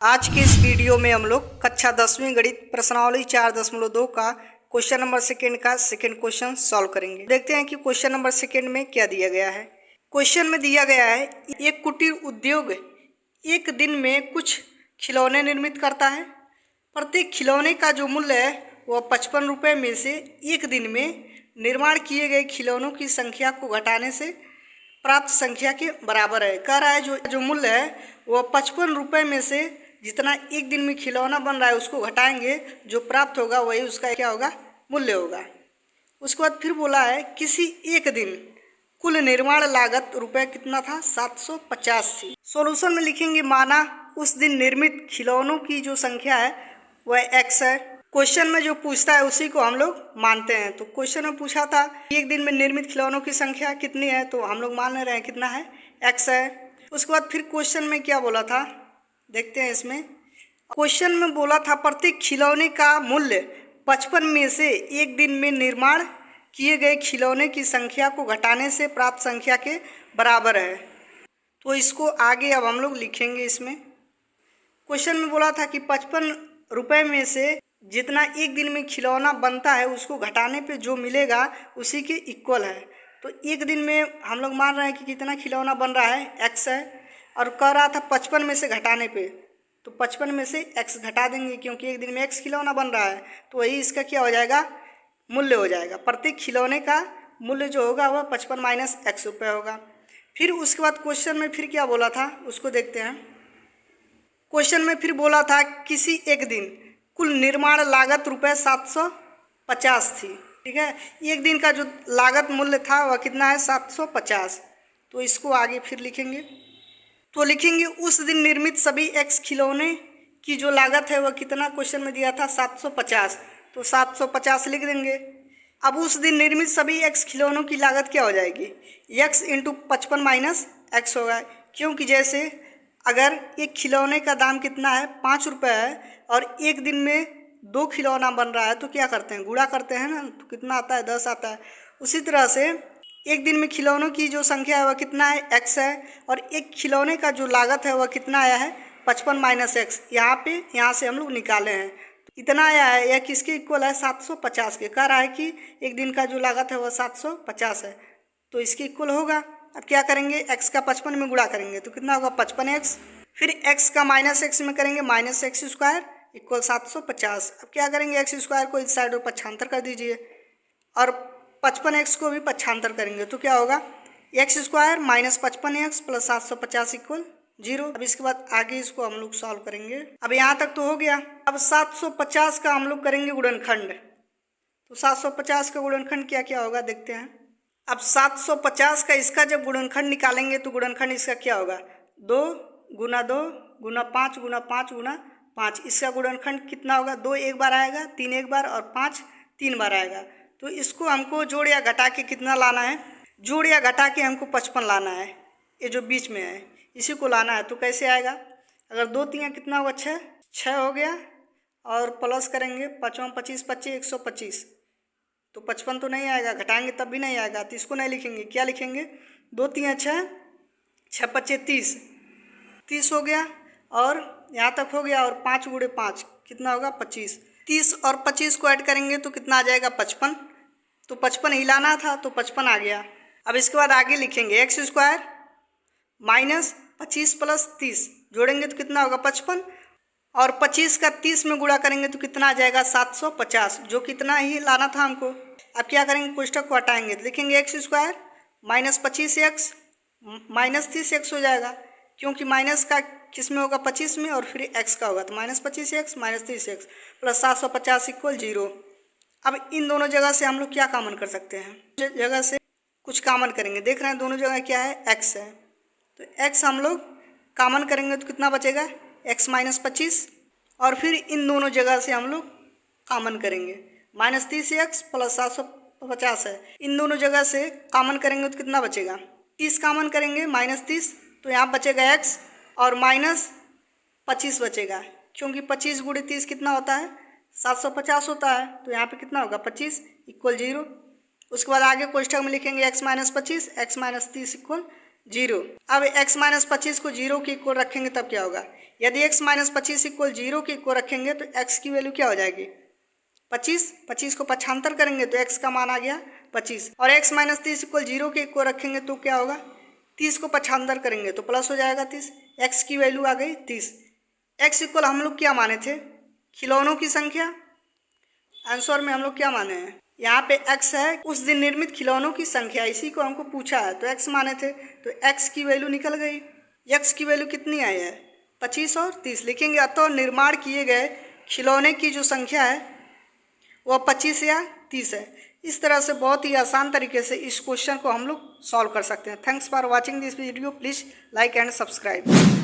आज की इस वीडियो में हम लोग कक्षा 10वीं गणित प्रश्नावली 4.2 का क्वेश्चन नंबर सेकेंड का सेकेंड क्वेश्चन सॉल्व करेंगे। देखते हैं कि क्वेश्चन नंबर सेकेंड में क्या दिया गया है। क्वेश्चन में दिया गया है एक कुटीर उद्योग एक दिन में कुछ खिलौने निर्मित करता है। प्रत्येक खिलौने का जो मूल्य है वह 55 रुपये में से एक दिन में निर्माण किए गए खिलौनों की संख्या को घटाने से प्राप्त संख्या के बराबर है। कह रहा है जो मूल्य है वह 55 रुपये में से जितना एक दिन में खिलौना बन रहा है उसको घटाएंगे, जो प्राप्त होगा वही उसका क्या होगा, मूल्य होगा। उसके बाद फिर बोला है किसी एक दिन कुल निर्माण लागत रुपये कितना था, 750 थी। सॉल्यूशन में लिखेंगे माना उस दिन निर्मित खिलौनों की जो संख्या है वह x है। क्वेश्चन में जो पूछता है उसी को हम लोग मानते हैं। तो क्वेश्चन में पूछा था एक दिन में निर्मित खिलौनों की संख्या कितनी है, तो हम लोग मान रहे हैं कितना है, x है। उसके बाद फिर क्वेश्चन में क्या बोला था, देखते हैं। इसमें क्वेश्चन में बोला था प्रत्येक खिलौने का मूल्य 55 में से एक दिन में निर्माण किए गए खिलौने की संख्या को घटाने से प्राप्त संख्या के बराबर है। तो इसको आगे अब हम लोग लिखेंगे। इसमें क्वेश्चन में बोला था कि 55 रुपये में से जितना एक दिन में खिलौना बनता है उसको घटाने पे जो मिलेगा उसी के इक्वल है। तो एक दिन में हम लोग मान रहे हैं कि कितना खिलौना बन रहा है, x है। और कह रहा था 55 में से घटाने पे, तो 55 में से x घटा देंगे क्योंकि एक दिन में x खिलौना बन रहा है, तो वही इसका क्या हो जाएगा, मूल्य हो जाएगा। प्रत्येक खिलौने का मूल्य जो होगा वह 55 माइनस x रुपये होगा। फिर उसके बाद क्वेश्चन में फिर क्या बोला था उसको देखते हैं। क्वेश्चन में फिर बोला था किसी एक दिन कुल निर्माण लागत रुपये 750 थी। ठीक है, एक दिन का जो लागत मूल्य था वह कितना है, 750। तो इसको आगे फिर लिखेंगे। तो लिखेंगे उस दिन निर्मित सभी x खिलौने की जो लागत है वह कितना, क्वेश्चन में दिया था 750, तो 750 लिख देंगे। अब उस दिन निर्मित सभी x खिलौनों की लागत क्या हो जाएगी, x इंटू 55 माइनस x होगा। क्योंकि जैसे अगर एक खिलौने का दाम कितना है, 5 रुपये है, और एक दिन में 2 खिलौना बन रहा है तो क्या करते हैं, गुणा करते हैं ना, तो कितना आता है, 10 आता है। उसी तरह से एक दिन में खिलौनों की जो संख्या है वह कितना है, x है, और एक खिलौने का जो लागत है वह कितना आया है, 55 माइनस x। यहाँ से हम लोग निकाले हैं, इतना आया है। यह किसके इक्वल है, 750 के। कह रहा है कि एक दिन का जो लागत है वह 750 है, तो इसके इक्वल होगा। अब क्या करेंगे, x का 55 में गुणा करेंगे तो कितना होगा, 55x। फिर x का माइनस x में करेंगे, माइनस एक्स स्क्वायर इक्वल 750। अब क्या करेंगे, x स्क्वायर को इस साइड में पक्षांतर कर दीजिए और 55x को भी पक्षांतर करेंगे तो क्या होगा, x square minus 55x plus 750 equal 0। अब इसके बाद आगे इसको हम लोग सॉल्व करेंगे। अब यहाँ तक तो हो गया। अब 750 का हम लोग करेंगे गुणनखंड। तो 750 का गुणनखंड क्या क्या होगा देखते हैं। अब 750 का इसका जब गुणनखंड निकालेंगे तो गुणनखंड इसका क्या होगा, 2 गुना 2 गुना 5 गुना 5 गुना 5। इसका गुणनखंड कितना होगा, 2 एक बार आएगा, 3 एक बार, और 5 3 बार आएगा। तो इसको हमको जोड़ या घटा के कितना लाना है, जोड़ या घटा के हमको 55 लाना है। ये जो बीच में है इसी को लाना है। तो कैसे आएगा, अगर 2 3 कितना होगा, 6 हो गया, और प्लस करेंगे 5 25 25 125। तो 55 तो नहीं आएगा, घटाएंगे तब भी नहीं आएगा, तो इसको नहीं लिखेंगे। क्या लिखेंगे, 2 3 6 6 25 30 हो गया, और यहाँ तक हो गया, और 5 गुणे 5 कितना होगा, 25। 30 और 25 को ऐड करेंगे तो कितना आ जाएगा, 55। तो 55 ही लाना था तो 55 आ गया। अब इसके बाद आगे लिखेंगे x स्क्वायर माइनस 25 प्लस 30, जोड़ेंगे तो कितना होगा, 55, और 25 का 30 में गुणा करेंगे तो कितना आ जाएगा, 750, जो कितना ही लाना था हमको। अब क्या करेंगे, कोष्ठक को हटाएंगे तो लिखेंगे x square minus 25x minus 30x हो जाएगा, क्योंकि माइनस का किस में होगा, 25 में, और फिर x का होगा, तो minus 25x minus 30x plus 750 equal 0। अब इन दोनों जगह से हम लोग क्या कॉमन कर सकते हैं, जगह से कुछ कॉमन करेंगे। देख रहे हैं दोनों जगह क्या है, x है, तो x हम लोग कॉमन करेंगे तो कितना बचेगा, x माइनस 25, और फिर इन दोनों जगह से हम लोग कॉमन करेंगे, माइनस 30x प्लस 750 है। इन दोनों जगह से कॉमन करेंगे तो कितना बचेगा, 30 कॉमन करेंगे, माइनस 30, तो यहाँ बचेगा x, और माइनस 25 बचेगा, क्योंकि 25 गुणे 30 कितना होता है, 750 होता है, तो यहाँ पे कितना होगा, 25 इक्वल 0। उसके बाद आगे कोष्ठक में लिखेंगे x minus 25 x minus 30 equal 0। अब x माइनस 25 को 0 के इक्वल रखेंगे तब क्या होगा? यदि x माइनस 25 इक्वल 0 के इक्वल रखेंगे तो x की वैल्यू क्या हो जाएगी? 25 को पक्षांतर करेंगे तो x का मान आ गया 25। और x माइनस 30 इक्वल 0 के इक्वल रखेंगे तो क्या होगा? 30 को पक्षांतर करेंगे तो प्लस हो जाएगा 30। x की वैल्यू आ गई 30। x इक्वल हम लोग क्या माने थे? खिलौनों की संख्या। आंसर में हम लोग क्या माने हैं? यहाँ पे x है उस दिन निर्मित खिलौनों की संख्या, इसी को हमको पूछा है तो x माने थे, तो x की वैल्यू निकल गई। x की वैल्यू कितनी आई है? 25 और 30 लिखेंगे। अतः निर्माण किए गए खिलौने की जो संख्या है वह 25 या 30 है। इस तरह से बहुत ही आसान तरीके से इस क्वेश्चन को हम लोग सॉल्व कर सकते हैं। Thanks for watching this video. Please like and subscribe.